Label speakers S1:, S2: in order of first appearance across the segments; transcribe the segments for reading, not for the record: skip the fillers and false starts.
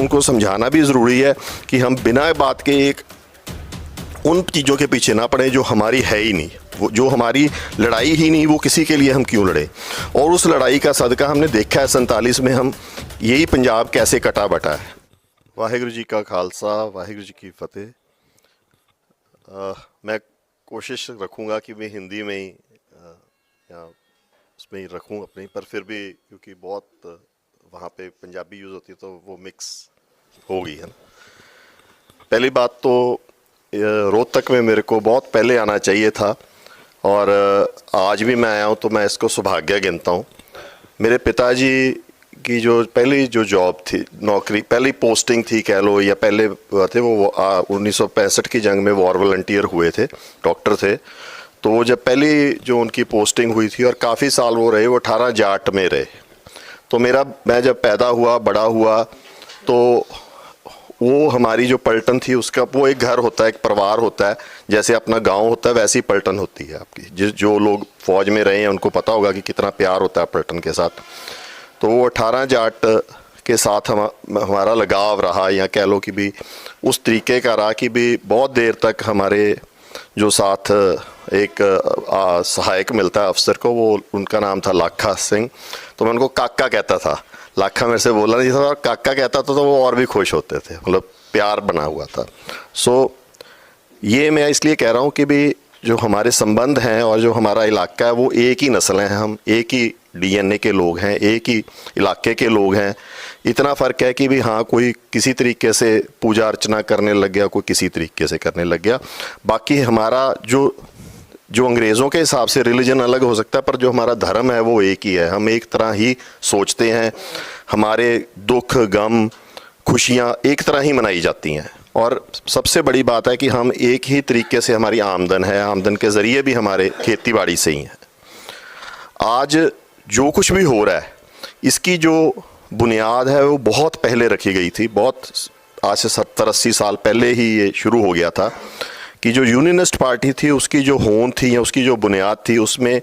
S1: उनको समझाना भी ज़रूरी है कि हम बिना बात के एक उन चीज़ों के पीछे ना पड़े जो हमारी है ही नहीं, वो जो हमारी लड़ाई ही नहीं, वो किसी के लिए हम क्यों लड़े। और उस लड़ाई का सदका हमने देखा है 47 में हम यही पंजाब कैसे कटा बटा है। वाहिगुरू जी का खालसा, वाहिगुरू जी की फतेह। मैं कोशिश रखूँगा कि मैं हिंदी में ही या उसमें ही रखूँ अपनी, पर फिर भी क्योंकि बहुत वहाँ पे पंजाबी यूज़ होती है तो वो मिक्स हो गई है ना। पहली बात तो रोहतक में मेरे को बहुत पहले आना चाहिए था और आज भी मैं आया हूँ तो मैं इसको सौभाग्य गिनता हूँ। मेरे पिताजी की जो पहली जो जॉब थी, नौकरी, पहली पोस्टिंग थी कह लो, या पहले थे वो 1965 की जंग में वॉर वॉलंटियर हुए थे, डॉक्टर थे। तो वो जब पहली जो उनकी पोस्टिंग हुई थी और काफ़ी साल वो रहे, वो 18 जाट में रहे। तो मैं जब पैदा हुआ, बड़ा हुआ, तो वो हमारी जो पलटन थी उसका वो एक घर होता है, एक परिवार होता है, जैसे अपना गांव होता है वैसी पलटन होती है आपकी। जो लोग फौज में रहे हैं उनको पता होगा कि कितना प्यार होता है पलटन के साथ। तो वो 18 जाट के साथ हमारा लगाव रहा, या कह लो कि भी उस तरीके का रहा कि भी बहुत देर तक हमारे जो साथ एक सहायक मिलता है अफसर को, वो उनका नाम था लाखा सिंह। तो मैं उनको काका कहता था, लाखा मेरे से बोला नहीं था, और काका कहता था तो वो और भी खुश होते थे, मतलब प्यार बना हुआ था। ये मैं इसलिए कह रहा हूँ कि भी जो हमारे संबंध हैं और जो हमारा इलाका है वो एक ही नस्ल हैं, हम एक ही डीएनए के लोग हैं, एक ही इलाके के लोग हैं। इतना फ़र्क है कि भी हाँ, कोई किसी तरीके से पूजा अर्चना करने लग गया, कोई किसी तरीके से करने लग गया। बाकी हमारा जो अंग्रेज़ों के हिसाब से रिलीजन अलग हो सकता है, पर जो हमारा धर्म है वो एक ही है। हम एक तरह ही सोचते हैं, हमारे दुख गम खुशियाँ एक तरह ही मनाई जाती हैं। और सबसे बड़ी बात है कि हम एक ही तरीके से, हमारी आमदन है, आमदन के ज़रिए भी हमारे खेती बाड़ी से ही है। आज जो कुछ भी हो रहा है इसकी जो बुनियाद है वो बहुत पहले रखी गई थी, बहुत आज से 70-80 साल पहले ही ये शुरू हो गया था कि जो यूनियनिस्ट पार्टी थी उसकी जो होंद थी या उसकी जो बुनियाद थी, उसमें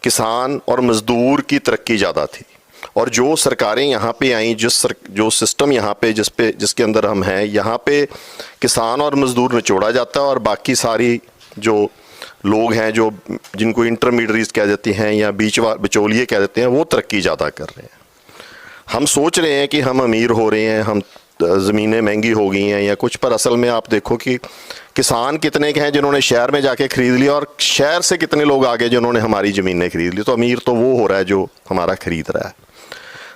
S1: किसान और मज़दूर की तरक्की ज़्यादा थी। और जो सरकारें यहाँ पे आई, जो सिस्टम यहाँ पे जिसके अंदर हम हैं, यहाँ पे किसान और मज़दूर निचोड़ा जाता है और बाकी सारी जो लोग हैं, जो जिनको इंटरमीडिएट्स कह देते हैं या बिचौलिए कह देते हैं, वो तरक्की ज़्यादा कर रहे हैं। हम सोच रहे हैं कि हम अमीर हो रहे हैं, हम ज़मीनें महंगी हो गई हैं या कुछ, पर असल में आप देखो कि किसान कितने के हैं जिन्होंने शहर में जाके ख़रीद लिया, और शहर से कितने लोग आगे जिन्होंने हमारी ज़मीनें खरीद ली। तो अमीर तो वो हो रहा है जो हमारा ख़रीद रहा है।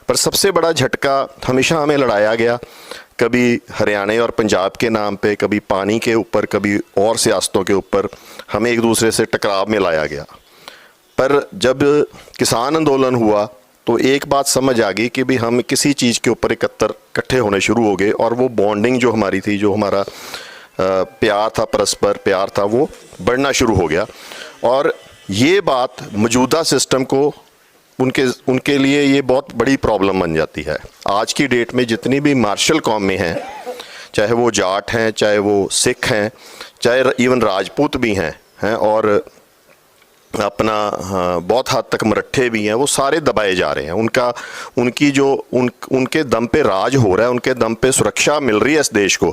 S1: पर सबसे बड़ा झटका हमेशा हमें लड़ाया गया, कभी हरियाणा और पंजाब के नाम पे, कभी पानी के ऊपर, कभी और सियासतों के ऊपर हमें एक दूसरे से टकराव में लाया गया। पर जब किसान आंदोलन हुआ तो एक बात समझ आ गई कि भी हम किसी चीज़ के ऊपर इकट्ठे होने शुरू हो गए, और वो बॉन्डिंग जो हमारी थी, जो हमारा प्यार था, परस्पर प्यार था, वो बढ़ना शुरू हो गया। और ये बात मौजूदा सिस्टम को उनके लिए ये बहुत बड़ी प्रॉब्लम बन जाती है। आज की डेट में जितनी भी मार्शल कौमें हैं, चाहे वो जाट हैं, चाहे वो सिख हैं, चाहे इवन राजपूत भी हैं और अपना बहुत हद तक मराठे भी हैं, वो सारे दबाए जा रहे हैं। उनके दम पे राज हो रहा है, उनके दम पे सुरक्षा मिल रही है इस देश को,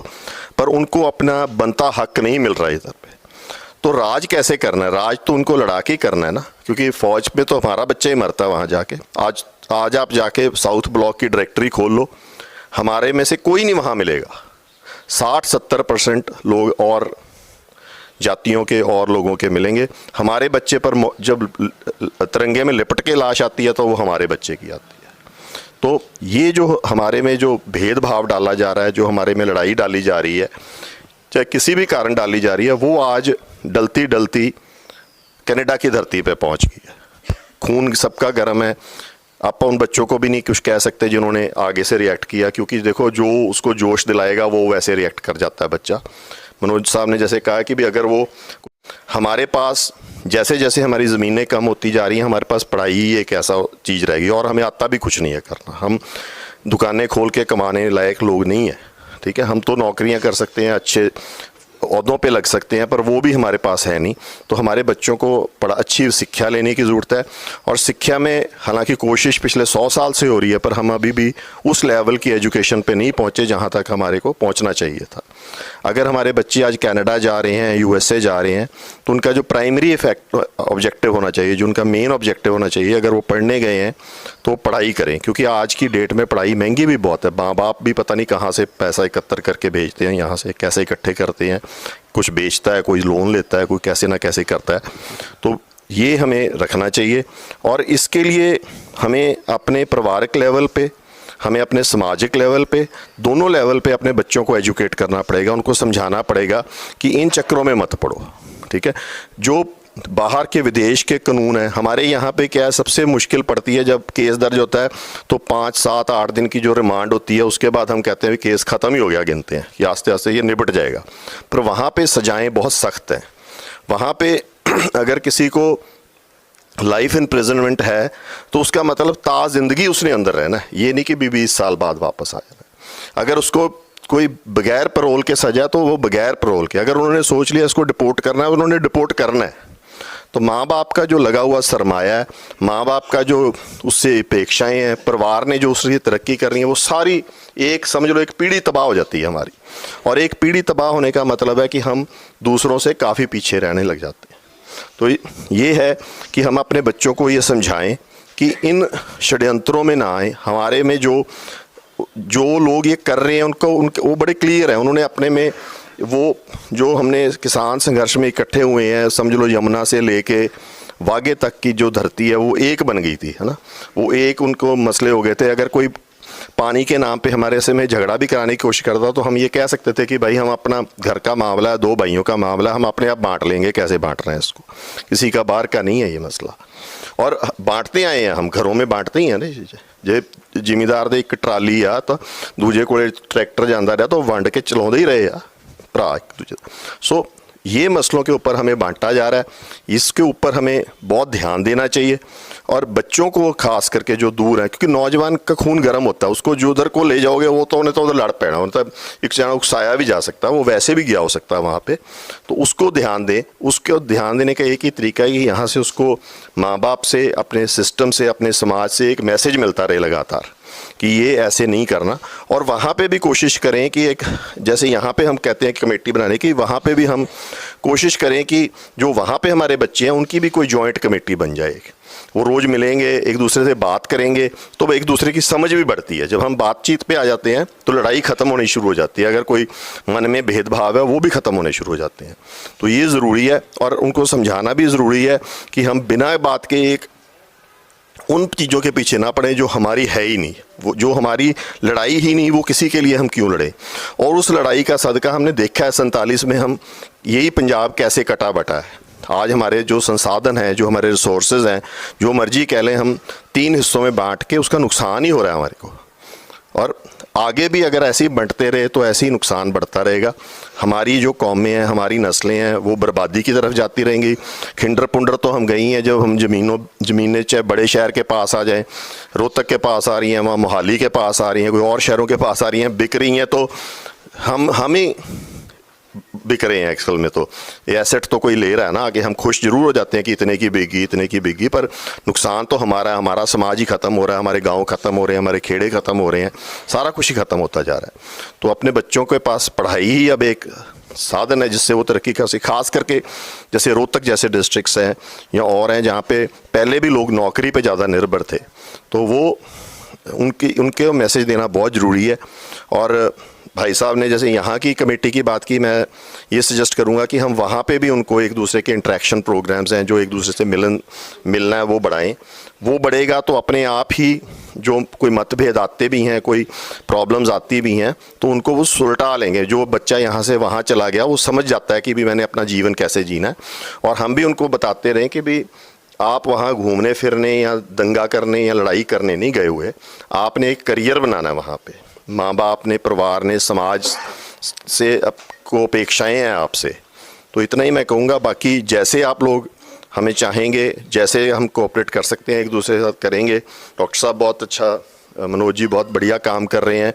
S1: पर उनको अपना बनता हक नहीं मिल रहा है इधर पे। तो राज कैसे करना है? राज तो उनको लड़ा के ही करना है ना, क्योंकि फ़ौज में तो हमारा बच्चा ही मरता है वहाँ जाके। आज आप जाके साउथ ब्लॉक की डायरेक्टरी खोल लो, हमारे में से कोई नहीं वहाँ मिलेगा। 60-70% लोग और जातियों के और लोगों के मिलेंगे। हमारे बच्चे पर जब तिरंगे में लिपट के लाश आती है तो वो हमारे बच्चे की आती है। तो ये जो हमारे में जो भेदभाव डाला जा रहा है, जो हमारे में लड़ाई डाली जा रही है, चाहे किसी भी कारण डाली जा रही है, वो आज डलती डलती कनाडा की धरती पे पहुंच गई है। खून सबका गर्म है। आप उन बच्चों को भी नहीं कुछ कह सकते जिन्होंने आगे से रिएक्ट किया, क्योंकि देखो जो उसको जोश दिलाएगा वो वैसे रिएक्ट कर जाता है बच्चा। मनोज साहब ने जैसे कहा कि भी अगर वो हमारे पास जैसे जैसे हमारी ज़मीनें कम होती जा रही हैं, हमारे पास पढ़ाई ही एक ऐसा चीज़ रहेगी, और हमें आता भी कुछ नहीं है करना। हम दुकानें खोल के कमाने लायक लोग नहीं हैं, ठीक है। हम तो नौकरियां कर सकते हैं, अच्छे ओहदों पे लग सकते हैं, पर वो भी हमारे पास है नहीं। तो हमारे बच्चों को बड़ा अच्छी शिक्षा लेने की ज़रूरत है। और शिक्षा में हालांकि कोशिश पिछले 100 साल से हो रही है, पर हम अभी भी उस लेवल की एजुकेशन पे नहीं पहुंचे जहां तक हमारे को पहुंचना चाहिए था। अगर हमारे बच्चे आज कनाडा जा रहे हैं, यूएसए जा रहे हैं, तो उनका जो प्राइमरी ऑब्जेक्टिव होना चाहिए, जो उनका मेन ऑब्जेक्टिव होना चाहिए, अगर वो पढ़ने गए हैं तो पढ़ाई करें, क्योंकि आज की डेट में पढ़ाई महंगी भी बहुत है। माँ बाप भी पता नहीं कहाँ से पैसा एकत्र करके भेजते हैं, यहाँ से कैसे इकट्ठे करते हैं, कुछ बेचता है, कोई लोन लेता है, कोई कैसे ना कैसे करता है। तो ये हमें रखना चाहिए। और इसके लिए हमें अपने पारिवारिक लेवल पे, हमें अपने सामाजिक लेवल पे, दोनों लेवल पे अपने बच्चों को एजुकेट करना पड़ेगा, उनको समझाना पड़ेगा कि इन चक्करों में मत पड़ो। ठीक है, जो बाहर के विदेश के कानून है, हमारे यहाँ पे क्या है, सबसे मुश्किल पड़ती है जब केस दर्ज होता है तो 5, 7, 8 दिन की जो रिमांड होती है, उसके बाद हम कहते हैं केस ख़त्म ही हो गया, गिनते हैं कि आस्ते आस्ते ये निपट जाएगा। पर वहाँ पे सजाएं बहुत सख्त हैं। वहाँ पे अगर किसी को लाइफ इम्प्रिजनमेंट है तो उसका मतलब ता जिंदगी उसने अंदर रहना है, ये नहीं कि 20 साल बाद वापस आ जाना। अगर उसको कोई बगैर पैरोल के सजा तो वो बगैर पैरोल के, अगर उन्होंने सोच लिया इसको डिपोर्ट करना है, उन्होंने डिपोर्ट करना है। तो माँ बाप का जो लगा हुआ सरमाया है, माँ बाप का जो उससे अपेक्षाएं हैं, परिवार ने जो उसकी तरक्की करनी है, वो सारी एक समझ लो एक पीढ़ी तबाह हो जाती है हमारी। और एक पीढ़ी तबाह होने का मतलब है कि हम दूसरों से काफ़ी पीछे रहने लग जाते हैं। तो ये है कि हम अपने बच्चों को ये समझाएं कि इन षड्यंत्रों में ना आए। हमारे में जो लोग ये कर रहे हैं उनके वो बड़े क्लियर हैं, उन्होंने अपने में वो जो हमने किसान संघर्ष में इकट्ठे हुए हैं, समझ लो यमुना से लेके वागे तक की जो धरती है वो एक बन गई थी, है ना। वो एक उनको मसले हो गए थे। अगर कोई पानी के नाम पे हमारे से में झगड़ा भी कराने की कोशिश करता तो हम ये कह सकते थे कि भाई हम अपना घर का मामला है, 2 भाइयों का मामला, हम अपने आप बांट लेंगे, कैसे बांट रहे हैं इसको, किसी का बाहर का नहीं है ये मसला। और बांटते आए हैं हम, घरों में बांटते ही हैं ना। जे जिमीदार दे एक ट्राली आ तो दूजे कोले ट्रैक्टर जाता रहा तो वंड के चलाते ही रहे आ भरा एक दूजे। सो ये मसलों के ऊपर हमें बांटा जा रहा है, इसके ऊपर हमें बहुत ध्यान देना चाहिए। और बच्चों को खास करके जो दूर है, क्योंकि नौजवान का खून गर्म होता है, उसको जो उधर को ले जाओगे वो तो उन्हें तो उधर लड़ पैना, मतलब एक जना उकसाया भी जा सकता है, वो वैसे भी गया हो सकता है वहाँ पे। तो उसको ध्यान दें। उसको ध्यान देने का एक ही तरीका है कि यहाँ से उसको माँ बाप से, अपने सिस्टम से, अपने समाज से एक मैसेज मिलता रहे लगातार कि ये ऐसे नहीं करना। और वहाँ पे भी कोशिश करें कि एक, जैसे यहाँ पे हम कहते हैं कमेटी बनाने की, वहाँ पे भी हम कोशिश करें कि जो वहाँ पे हमारे बच्चे हैं उनकी भी कोई जॉइंट कमेटी बन जाए। वो रोज़ मिलेंगे, एक दूसरे से बात करेंगे, तो एक दूसरे की समझ भी बढ़ती है। जब हम बातचीत पे आ जाते हैं तो लड़ाई ख़त्म होनी शुरू हो जाती है। अगर कोई मन में भेदभाव है वो भी ख़त्म होने शुरू हो जाते हैं। तो ये ज़रूरी है और उनको समझाना भी ज़रूरी है कि हम बिना बात के एक उन चीज़ों के पीछे ना पड़े जो हमारी है ही नहीं, वो जो हमारी लड़ाई ही नहीं, वो किसी के लिए हम क्यों लड़े। और उस लड़ाई का सदका हमने देखा है 47 में हम यही पंजाब कैसे कटा बटा है। आज हमारे जो संसाधन हैं, जो हमारे रिसोर्सेज हैं, जो मर्जी कह लें, हम 3 हिस्सों में बांट के उसका नुकसान ही हो रहा है हमारे को। और आगे भी अगर ऐसे ही बंटते रहे तो ऐसे ही नुकसान बढ़ता रहेगा। हमारी जो कौमें हैं, हमारी नस्लें हैं, वो बर्बादी की तरफ जाती रहेंगी। खिंडर पुंडर तो हम गई हैं, जब हम ज़मीनें चाहे बड़े शहर के पास आ जाएं, रोहतक के पास आ रही हैं, वहाँ मोहाली के पास आ रही हैं, कोई और शहरों के पास आ रही हैं, बिक रही हैं, तो हम ही बिक रहे हैं एक्चुअल में। तो ये एसेट तो कोई ले रहा है ना आगे, हम खुश जरूर हो जाते हैं कि इतने की बिकी, इतने की बिकी, पर नुकसान तो हमारा है। हमारा समाज ही ख़त्म हो रहा है, हमारे गांव ख़त्म हो रहे हैं, हमारे खेड़े ख़त्म हो रहे हैं, सारा कुछ ही ख़त्म होता जा रहा है। तो अपने बच्चों के पास पढ़ाई ही अब एक साधन है जिससे वो तरक्की कर सके। खास करके जैसे रोहतक जैसे डिस्ट्रिक्ट्स हैं या और हैं जहाँ पे पहले भी लोग नौकरी पे ज़्यादा निर्भर थे, तो वो उनके मैसेज देना बहुत ज़रूरी है। और भाई साहब ने जैसे यहाँ की कमेटी की बात की, मैं ये सजेस्ट करूँगा कि हम वहाँ पे भी उनको एक दूसरे के इंटरेक्शन प्रोग्राम्स हैं, जो एक दूसरे से मिलना है, वो बढ़ाएं। वो बढ़ेगा तो अपने आप ही जो कोई मतभेद आते भी हैं, कोई प्रॉब्लम्स आती भी हैं, तो उनको वो सुलटा लेंगे। जो बच्चा यहाँ से वहाँ चला गया वो समझ जाता है कि भी मैंने अपना जीवन कैसे जीना है। और हम भी उनको बताते रहें कि भी आप वहाँ घूमने फिरने या दंगा करने या लड़ाई करने नहीं गए हुए, आपने एक करियर बनाना है वहाँ पे। माँ बाप ने, परिवार ने, समाज से आपको अपेक्षाएं हैं आपसे। तो इतना ही मैं कहूँगा। बाकी जैसे आप लोग हमें चाहेंगे, जैसे हम कोऑपरेट कर सकते हैं एक दूसरे के साथ करेंगे। डॉक्टर साहब बहुत अच्छा मनोज जी बहुत बढ़िया काम कर रहे हैं,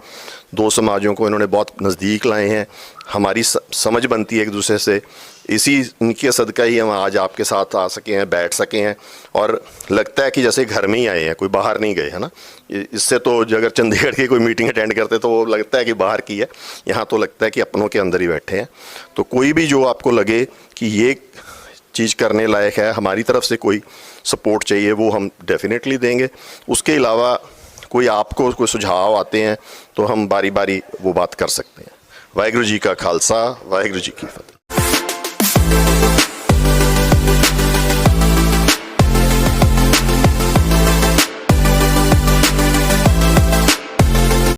S1: दो समाजों को इन्होंने बहुत नज़दीक लाए हैं, हमारी समझ बनती है एक दूसरे से, इसी इनके सदका ही हम आज आपके साथ आ सके हैं, बैठ सके हैं, और लगता है कि जैसे घर में ही आए हैं, कोई बाहर नहीं गए, है ना। इससे तो अगर चंडीगढ़ की कोई मीटिंग अटेंड करते तो वो लगता है कि बाहर की है, यहाँ तो लगता है कि अपनों के अंदर ही बैठे हैं। तो कोई भी जो आपको लगे कि ये चीज़ करने लायक है, हमारी तरफ से कोई सपोर्ट चाहिए, वो हम डेफिनेटली देंगे। उसके अलावा कोई आपको कोई सुझाव आते हैं तो हम बारी बारी वो बात कर सकते हैं। वाहिगुरू जी का खालसा, वाहिगुरू जी की फतेह।